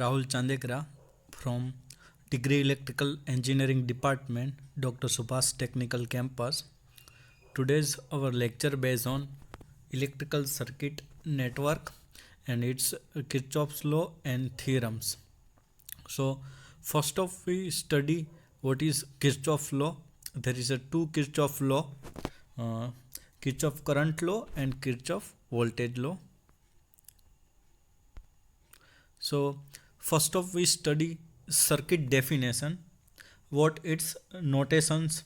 Rahul Chandekra from Degree Electrical Engineering Department, Dr. Subhas Technical Campus. Today's our lecture based on electrical circuit network and its Kirchhoff's law and theorems. So first off we study what is Kirchhoff law. There is a two Kirchhoff law, uh, Kirchhoff current law and Kirchhoff voltage law. So first off we study circuit definition, what its notations,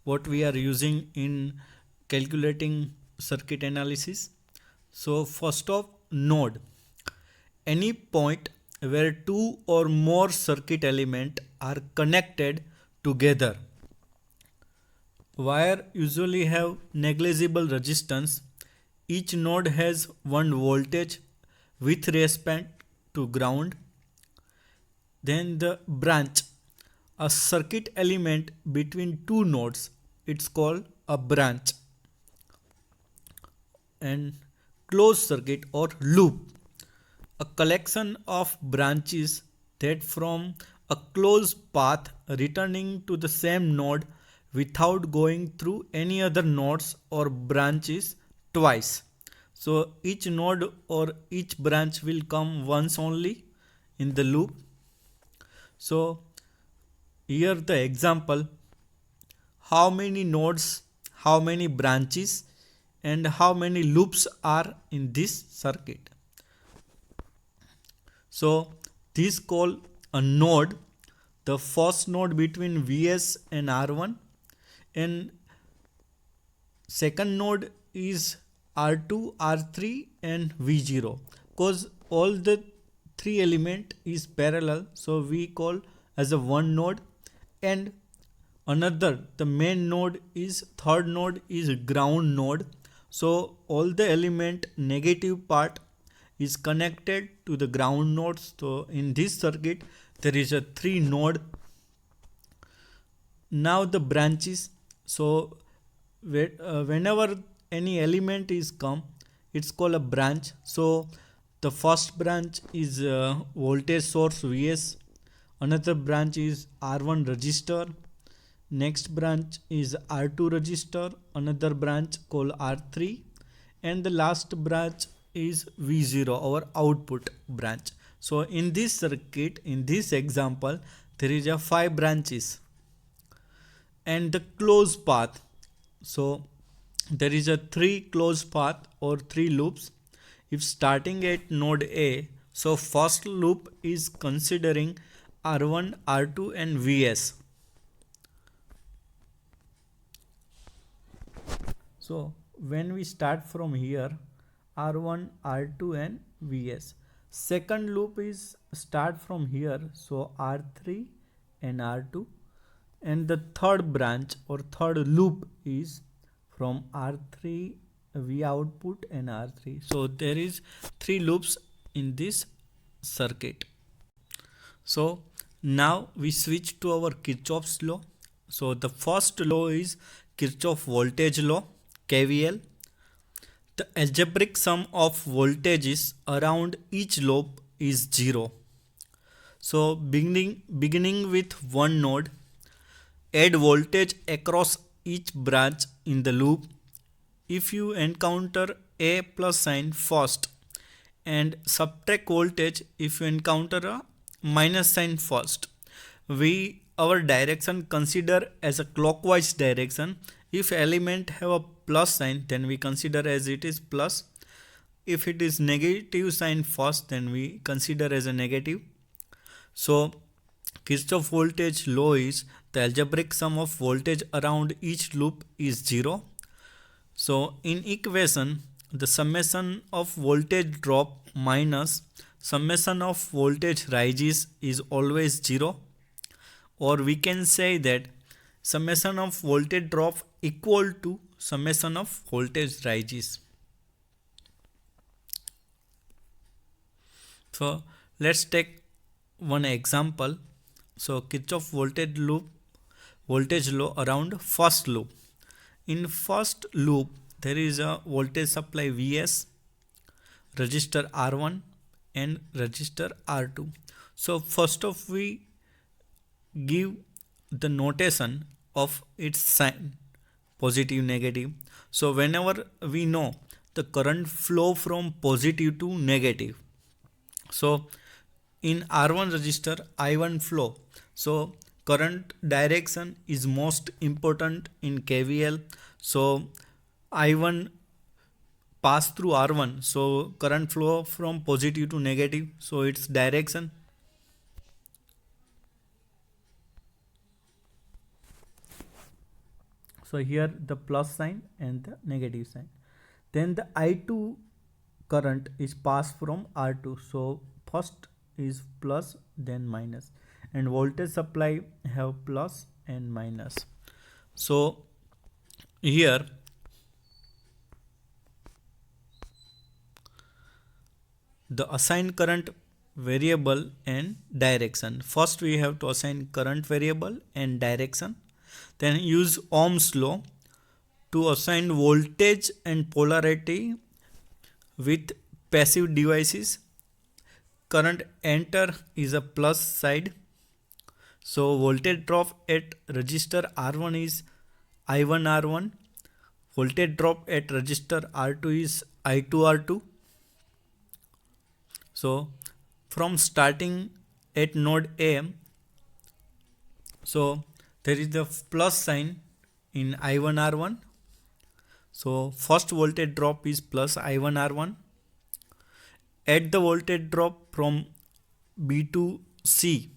what we are using in calculating circuit analysis. So first off, node, any point where two or more circuit elements are connected together. Wire usually have negligible resistance. Each node has one voltage with respect to ground. Then the branch, a circuit element between two nodes, it's called a branch. And closed circuit or loop, a collection of branches that from a closed path returning to the same node without going through any other nodes or branches twice. So each node or each branch will come once only in the loop. So here the example, how many nodes, how many branches and how many loops are in this circuit. So this call a node, the first node between Vs and R1, and second node is R2, R3 and V0, because all the three element is parallel, so we call as a one node. And another, the main node is, third node is ground node, so all the element negative part is connected to the ground nodes. So in this circuit there is a three node. Now the branches, so whenever any element is come, it's called a branch. So the first branch is voltage source Vs, another branch is R1 resistor, next branch is R2 resistor, another branch called R3, and the last branch is V0, our output branch. So in this circuit, in this example, there is a 5 branches and the closed path. So there is a 3 closed path or 3 loops. If starting at node A, so first loop is considering R1, R2 and Vs. So when we start from here, R1, R2 and Vs. Second loop is start from here, so R3 and R2. And the third branch or third loop is from R3 V output and R3. So there is 3 loops in this circuit. So now we switch to our Kirchhoff's law. So the first law is Kirchhoff voltage law, KVL. The algebraic sum of voltages around each loop is 0. So beginning with one node, add voltage across each branch in the loop. If you encounter a plus sign first, and subtract voltage if you encounter a minus sign first. Our direction consider as a clockwise direction. If element have a plus sign, then we consider as it is plus. If it is negative sign first, then we consider as a negative. So Kirchhoff voltage law is the algebraic sum of voltage around each loop is 0. So in equation, the summation of voltage drop minus summation of voltage rises is always 0. Or we can say that summation of voltage drop equal to summation of voltage rises. So let's take one example. So Kirchhoff voltage law around first loop. In first loop there is a voltage supply Vs, resistor R1 and resistor R2. So first of we give the notation of its sign, positive, negative. So whenever we know the current flow from positive to negative, so in R1 register I1 flow, so current direction is most important in KVL. So I1 pass through R1, so current flow from positive to negative, so its direction. So here the plus sign and the negative sign. Then the I2 current is passed from R2. So first is plus, then minus, and voltage supply have plus and minus. So here the assigned current variable and direction. First we have to assign current variable and direction. Then use Ohm's law to assign voltage and polarity with passive devices. Current enter is a plus side. So voltage drop at resistor R1 is I1 R1. Voltage drop at resistor R2 is I2 R2. So from starting at node A, so there is the plus sign in I1 R1. So first voltage drop is plus I1 R1. Add the voltage drop from B to C.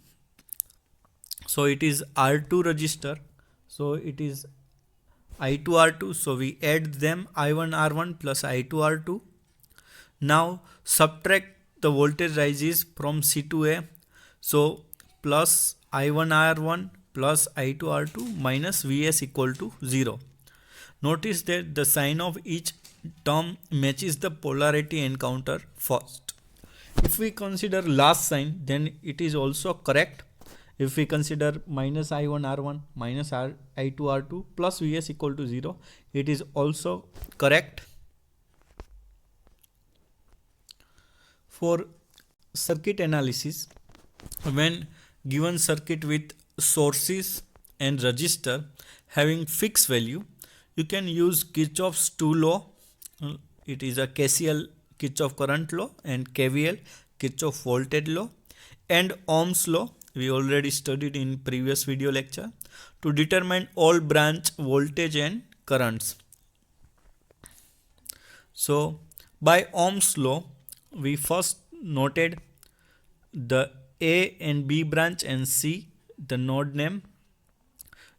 So it is R2 resistor. So it is I2 R2. So we add them I1 R1 plus I2 R2. Now subtract the voltage rises from C to A. So plus I1 R1 plus I2 R2 minus Vs equal to 0. Notice that the sign of each term matches the polarity encounter first. If we consider last sign, then it is also correct. If we consider minus I1 R1 minus I2 R2 plus Vs equal to 0, it is also correct. For circuit analysis, when given circuit with sources and resistor having fixed value, you can use Kirchhoff's two law. It is a KCL, Kirchhoff current law, and KVL, Kirchhoff voltage law, and Ohm's law. We already studied in previous video lecture to determine all branch voltage and currents. So by Ohm's law, we first noted the A and B branch and C, the node name.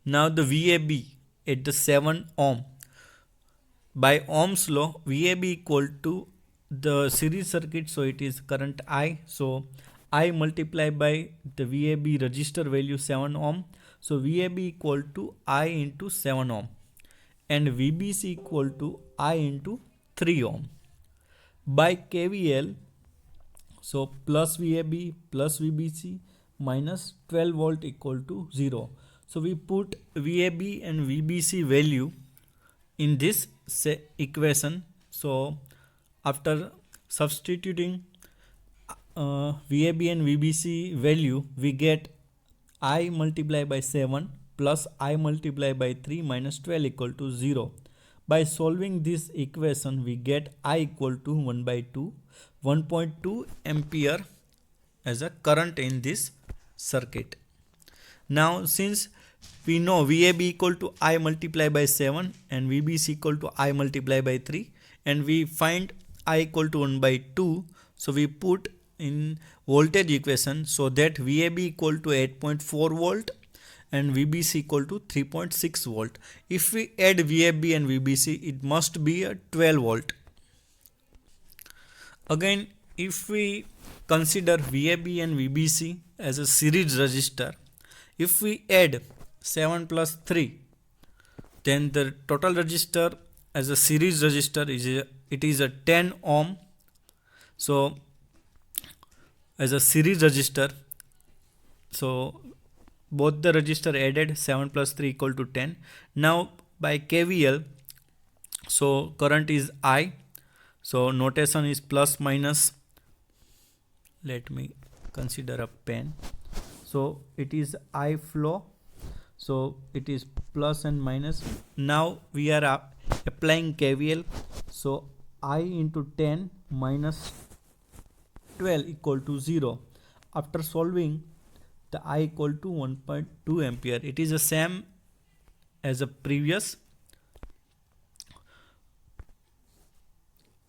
Now the VAB at the 7 ohm. By Ohm's law, VAB equal to the series circuit, so it is current I. So I multiply by the VAB resistor value 7 ohm. So VAB equal to I into 7 ohm, and VBC equal to I into 3 ohm. By KVL, so plus VAB plus VBC minus 12 volt equal to 0. So we put VAB and VBC value in this equation. So after substituting VAB and VBC value, we get I multiplied by 7 plus I multiplied by 3 minus 12 equal to 0. By solving this equation, we get I equal to 1 by 2, 1.2 ampere as a current in this circuit. Now since we know VAB equal to I multiplied by 7 and VBC equal to I multiplied by 3, and we find I equal to 1 by 2, so we put in voltage equation, so that VAB equal to 8.4 volt and VBC equal to 3.6 volt. If we add VAB and VBC, it must be a 12 volt. Again, if we consider VAB and VBC as a series resistor, if we add 7 plus 3, then the total resistor as a series resistor is a 10 ohm. So as a series resistor, so both the resistor added 7 plus 3 equal to 10. Now by KVL, so current is I, so notation is plus minus, let me consider a pen. So it is I flow, so it is plus and minus. Now we are applying KVL, so I into 10 minus 12 equal to 0. After solving, the I equal to 1.2 ampere. It is the same as a previous.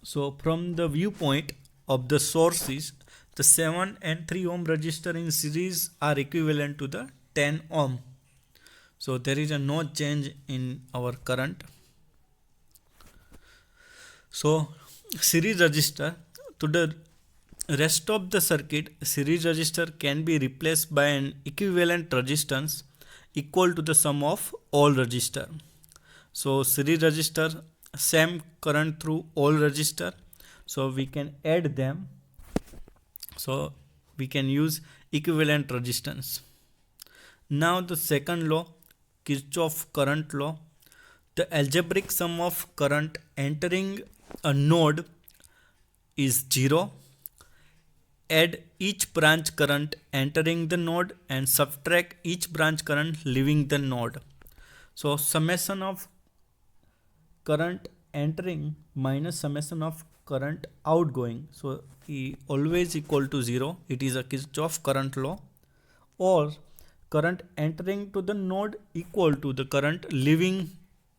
So from the viewpoint of the sources, the 7 and 3 ohm resistor in series are equivalent to the 10 ohm. So there is no change in our current. So series resistor, to the rest of the circuit, series resistor can be replaced by an equivalent resistance equal to the sum of all resistor. So series resistor, same current through all resistor, so we can add them, so we can use equivalent resistance. Now the second law, Kirchhoff current law. The algebraic sum of current entering a node is 0. Add each branch current entering the node and subtract each branch current leaving the node. So summation of current entering minus summation of current outgoing, so E always equal to 0. It is a Kirchhoff current law. Or current entering to the node equal to the current leaving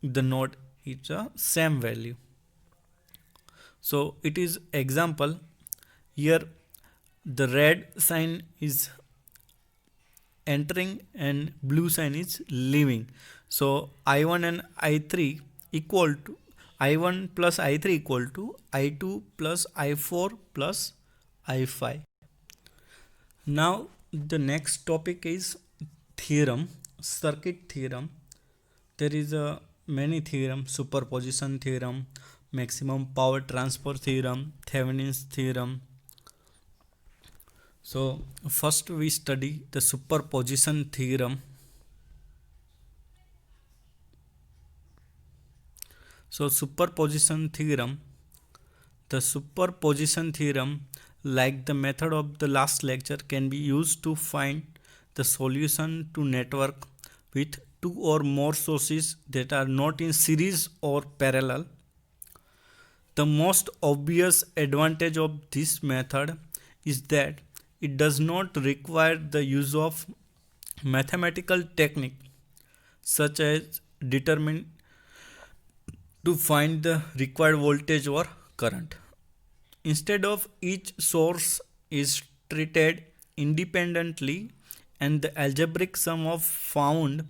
the node. It's a same value. So it is example. Here the red sign is entering and blue sign is leaving. So I1 and I3 equal to I1 plus I3 equal to I2 plus I4 plus I5. Now the next topic is theorem, circuit theorem. There is a many theorem: superposition theorem, maximum power transfer theorem, Thevenin's theorem. So first we study the superposition theorem. So superposition theorem, like the method of the last lecture, can be used to find the solution to network with two or more sources that are not in series or parallel. The most obvious advantage of this method is that it does not require the use of mathematical technique such as determine to find the required voltage or current. Instead of, each source is treated independently and the algebraic sum of found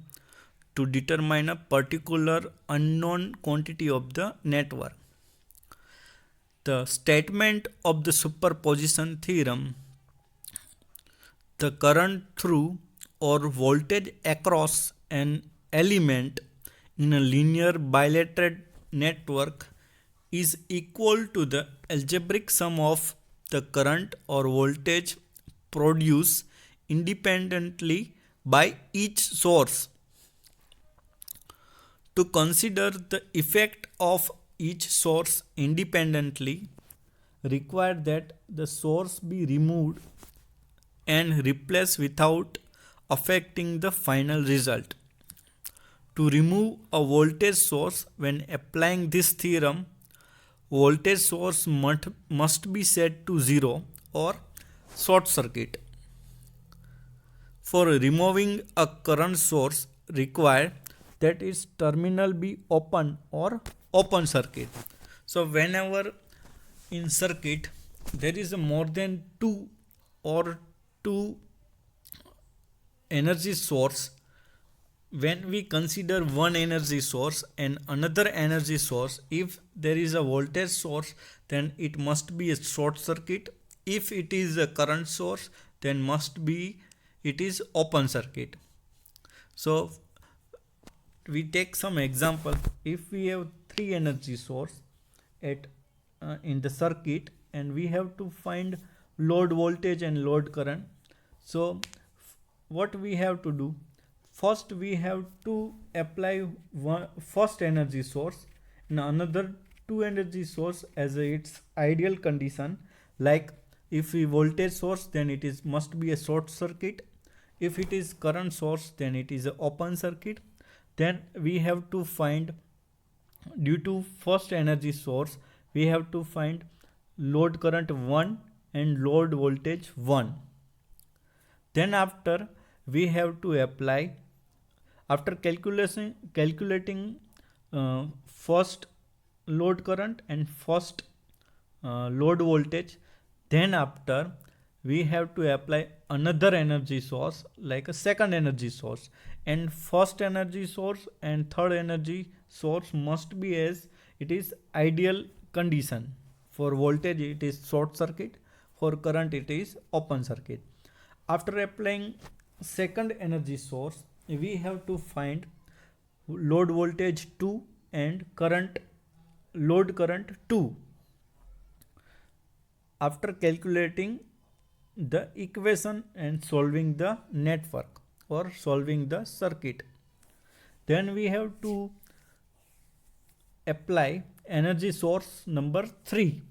to determine a particular unknown quantity of the network. The statement of the superposition theorem: the current through or voltage across an element in a linear bilateral network is equal to the algebraic sum of the current or voltage produced independently by each source. To consider the effect of each source independently require that the source be removed and replaced without affecting the final result. To remove a voltage source, when applying this theorem, voltage source must be set to 0 or short circuit. For removing a current source, require that its terminal be open or open circuit. So whenever in circuit there is a more than two energy source, when we consider one energy source and another energy source, if there is a voltage source, then it must be a short circuit. If it is a current source, then it is open circuit. So we take some example. If we have three energy source at in the circuit and we have to find load voltage and load current, so what we have to do? First we have to apply one first energy source and another two energy source as its ideal condition, like If we voltage source, then it is must be a short circuit. If it is current source, then it is a open circuit. Then we have to find, due to first energy source, we have to find load current 1 and load voltage 1. Then after we have to apply, after calculating first load current and first load voltage, then after we have to apply another energy source like a second energy source, and first energy source and third energy source must be as it is ideal condition. For voltage it is short circuit, for current it is open circuit. After applying second energy source, we have to find load voltage 2 and load current 2. After calculating the equation and solving the network or solving the circuit, then we have to apply energy source number 3.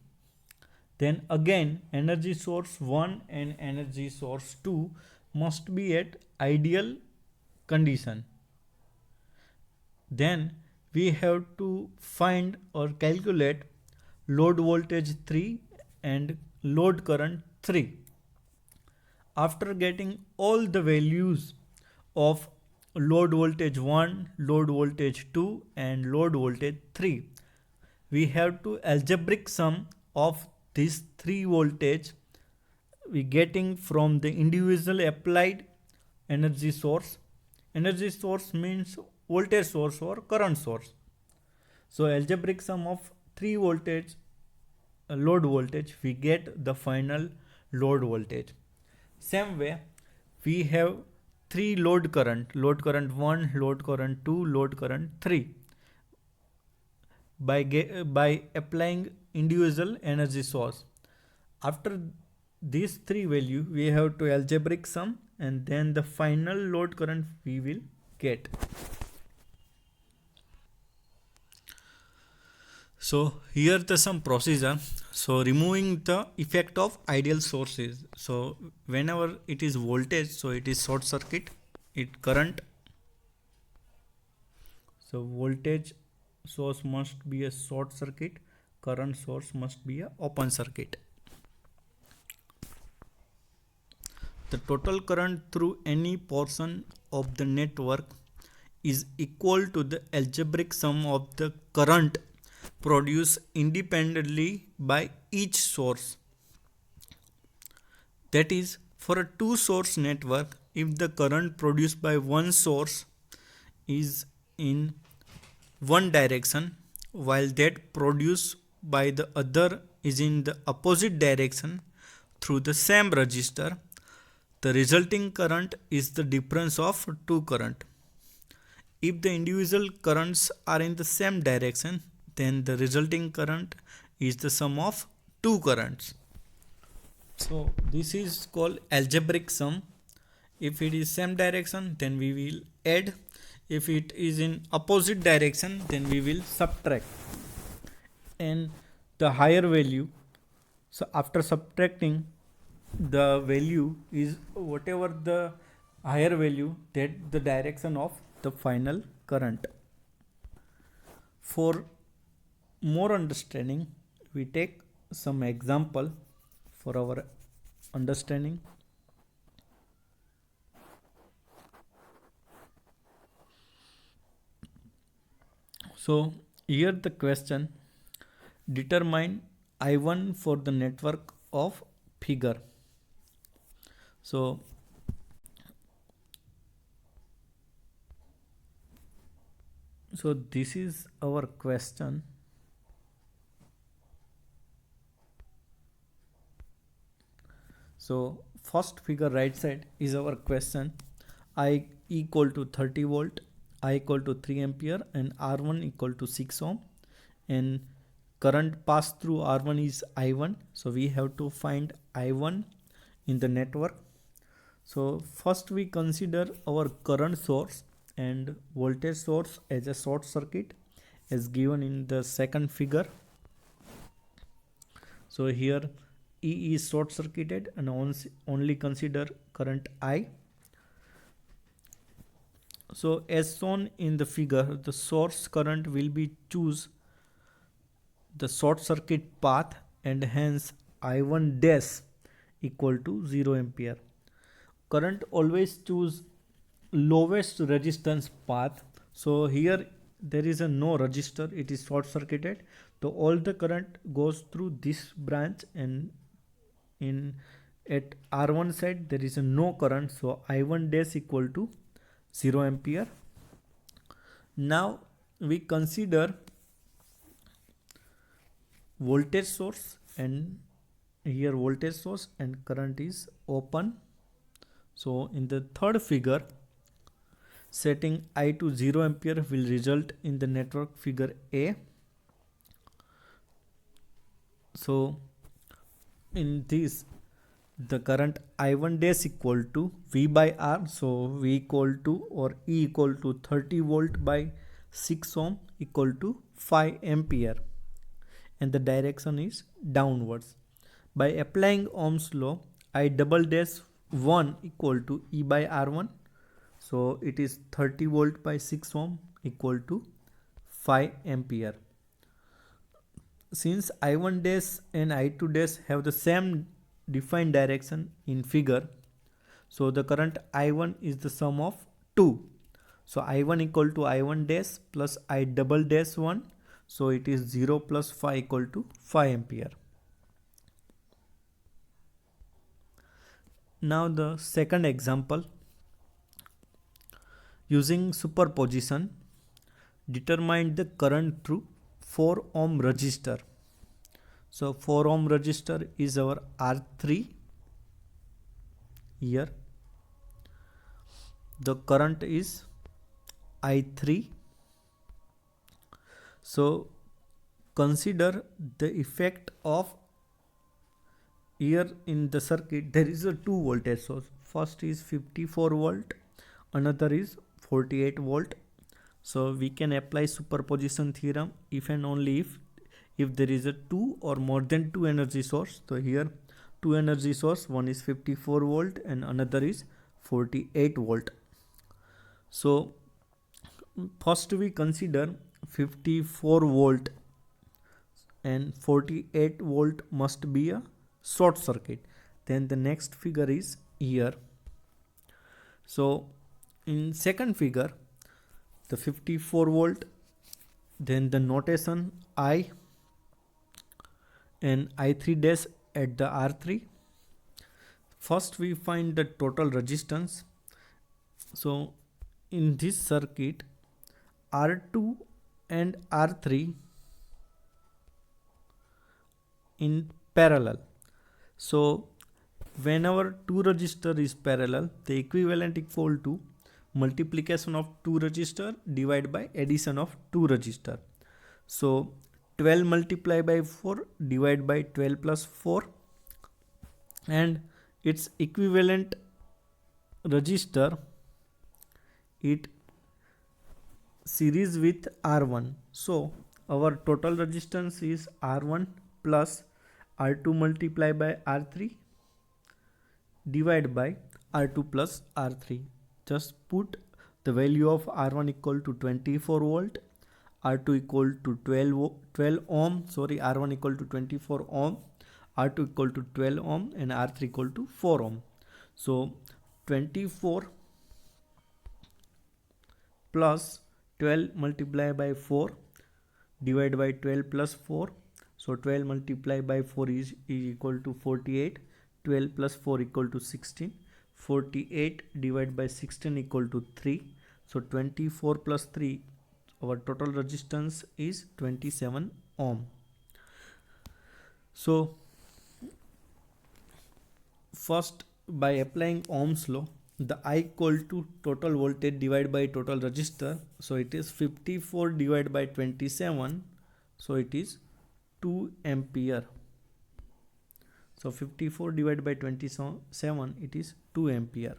Then again energy source 1 and energy source 2 must be at ideal condition. Then we have to find or calculate load voltage 3 and load current 3. After getting all the values of load voltage 1, load voltage 2 and load voltage 3, we have to algebraic sum of these 3 voltage we getting from the individual applied energy source. Energy source means voltage source or current source. So algebraic sum of 3 voltage load voltage, we get the final load voltage. Same way we have 3 load current 1, load current 2, load current 3. By applying individual energy source, after these 3 value we have to algebraic sum, and then the final load current we will get. So here the some procedure. So removing the effect of ideal sources. So whenever it is voltage, so it is short circuit, it current. So voltage source must be a short circuit, current source must be a open circuit. The total current through any portion of the network is equal to the algebraic sum of the current produced independently by each source. That is, for a two source network, if the current produced by one source is in one direction while that produced by the other is in the opposite direction through the same resistor, the resulting current is the difference of two current. If the individual currents are in the same direction, then the resulting current is the sum of two currents. So this is called algebraic sum. If it is same direction, then we will add. If it is in opposite direction, then we will subtract. And the higher value, so after subtracting, the value is whatever the higher value, that the direction of the final current. For more understanding, we take some example for our understanding. So here the question, determine I1 for the network of figure. So this is our question. So first figure right side is our question. I equal to 30 volt, I equal to 3 ampere and R1 equal to 6 ohm, and current passed through R1 is I1. So we have to find I1 in the network. So first we consider our current source and voltage source as a short circuit as given in the second figure. So here E is short circuited and only consider current I. So as shown in the figure, the source current will be choose the short circuit path, and hence I1 dash equal to 0 ampere. Current always choose lowest resistance path. So here there is a no resistor, it is short circuited, so all the current goes through this branch, and in at R1 side there is a no current, so I1 dash equal to 0 ampere. Now we consider voltage source, and here voltage source and current is open. So in the third figure, setting I to 0 ampere will result in the network figure A. So in this, the current I1 dash equal to V by R. So V equal to, or E equal to 30 volt by 6 ohm equal to 5 ampere, and the direction is downwards. By applying Ohm's law, I double dash 1 equal to E by R1. So it is 30 volt by 6 ohm equal to 5 ampere. Since I1 dash and I2 dash have the same defined direction in figure, so the current I1 is the sum of 2. So I1 equal to I1 dash plus I double dash 1. So it is 0 plus 5 equal to 5 ampere. Now the second example, using superposition, determine the current through 4 ohm resistor. So 4 ohm resistor is our R3 here. The current is I3. So consider the effect of, here in the circuit there is a two voltage source. First is 54 volt, another is 48 volt. So we can apply superposition theorem if and only if there is a two or more than two energy source. So here two energy source, one is 54 volt and another is 48 volt. So first we consider 54 volt and 48 volt must be a short circuit. Then the next figure is here. So in second figure, the 54 volt, then the notation I and I3 dash at the R3. First we find the total resistance. So in this circuit, R2 and R3 in parallel. So whenever two resistor is parallel, the equivalent equal to multiplication of two resistor divided by addition of two resistor. So 12 multiplied by 4 divided by 12 plus 4, and its equivalent resistor, it series with R1. So our total resistance is R1 plus R2 multiplied by R3 divided by R2 plus R3. Just put the value of R1 equal to 24 volt, R2 equal to 12 ohm, R1 equal to 24 ohm, R2 equal to 12 ohm and R3 equal to 4 ohm. So 24 plus 12 multiplied by 4 divided by 12 plus 4. So 12 multiplied by 4 is equal to 48. 12 plus 4 equal to 16. 48 divided by 16 equal to 3. So 24 plus 3, our total resistance is 27 ohm. So first, by applying Ohm's law, the I equal to total voltage divided by total resistor. So it is 54 divided by 27. So it is 2 ampere. So 54 divided by 27, it is 2 ampere.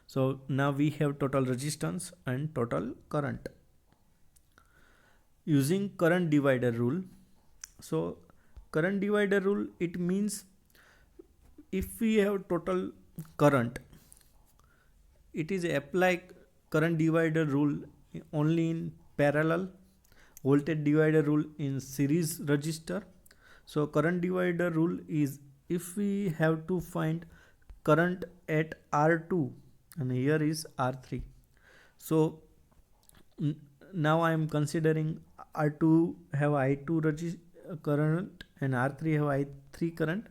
So now we have total resistance and total current. Using current divider rule. So current divider rule, it means if we have total current, it is apply current divider rule only in parallel, voltage divider rule in series resistor. So current divider rule is if we have to find current at R2 and here is R3. So now I am considering R2 have I2 current and R3 have I3 current.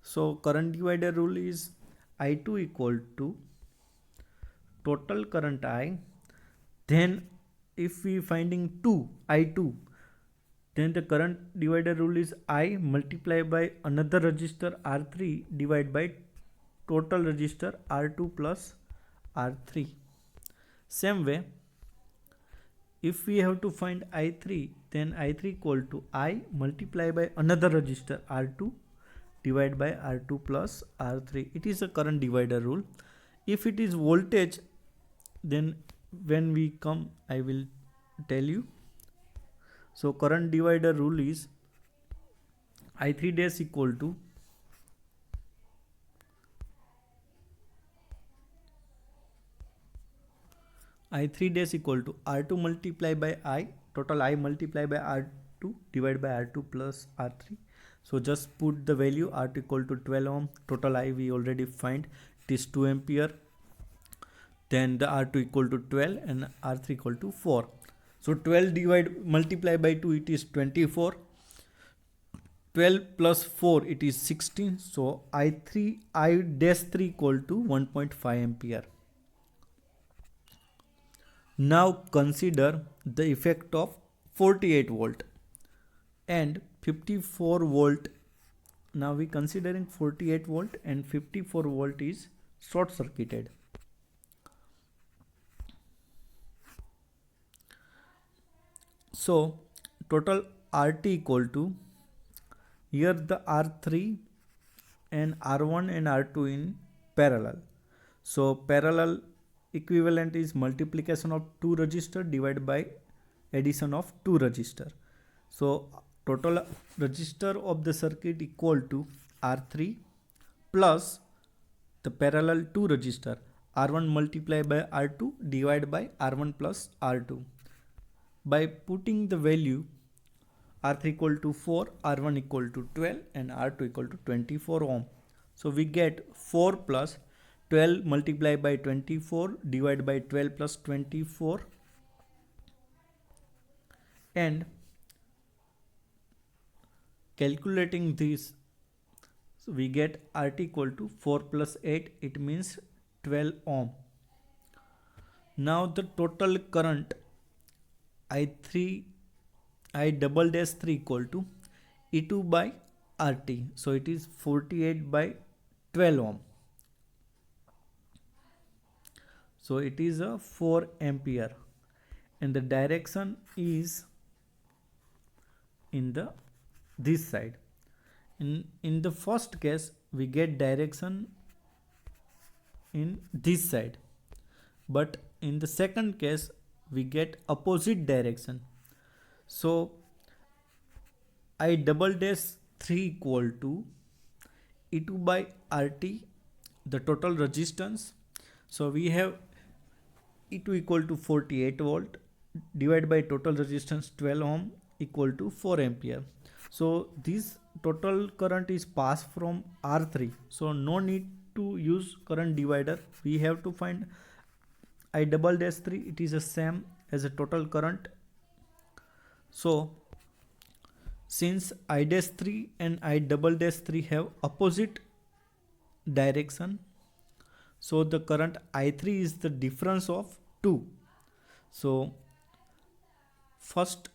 So current divider rule is I2 equal to total current I, then if we finding 2 I2, then the current divider rule is I multiplied by another resistor R3 divided by total resistor R2 plus R3. Same way, if we have to find I3, then I3 equal to I multiplied by another resistor R2 divided by R2 plus R3. It is a current divider rule. If it is voltage, then when we come I will tell you. So current divider rule is I3 dash equal to I3 dash equal to R2 multiplied by I, total I multiplied by R2 divided by R2 plus R3. So just put the value R2 equal to 12 ohm, total I we already find, it is 2 ampere. Then the R2 equal to 12 and R3 equal to 4. So 12 multiply by 2, it is 24. 12 plus 4, it is 16. So I dash 3 equal to 1.5 ampere. Now consider the effect of 48 volt and 54 volt. Now we considering 48 volt and 54 volt is short circuited. So total RT equal to, here the R3 and R1 and R2 in parallel. So parallel equivalent is multiplication of 2 resistor divided by addition of 2 resistor. So total resistor of the circuit equal to R3 plus the parallel 2 resistor R1 multiplied by R2 divided by R1 plus R2. By putting the value R3 equal to 4, R1 equal to 12 and R2 equal to 24 ohm. So we get 4 plus 12 multiplied by 24 divided by 12 plus 24, and calculating this, so we get RT equal to 4 plus 8, it means 12 ohm. Now the total current I double dash 3 equal to E2 by RT. So it is 48 by 12 ohm. So it is a 4 ampere and the direction is in this side. In the first case we get direction in this side, but in the second case we get opposite direction. So I double dash 3 equal to E2 by RT, the total resistance. So we have E2 equal to 48 volt divided by total resistance 12 ohm equal to 4 ampere. So this total current is passed from R3. So no need to use current divider. We have to find I double dash 3, it is the same as a total current. So since I dash 3 and I double dash 3 have opposite direction, so the current I3 is the difference of 2. So first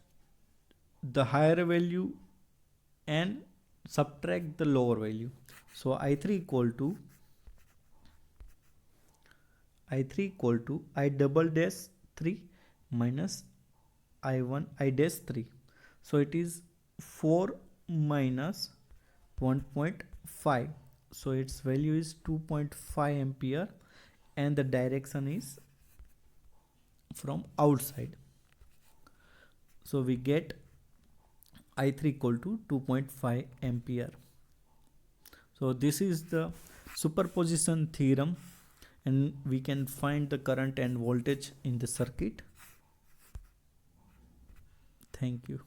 the higher value and subtract the lower value. So I3 equal to I double dash 3 minus I dash 3. So it is 4 minus 1.5. So its value is 2.5 ampere and the direction is from outside. So we get I3 equal to 2.5 ampere. So this is the superposition theorem, and we can find the current and voltage in the circuit. Thank you.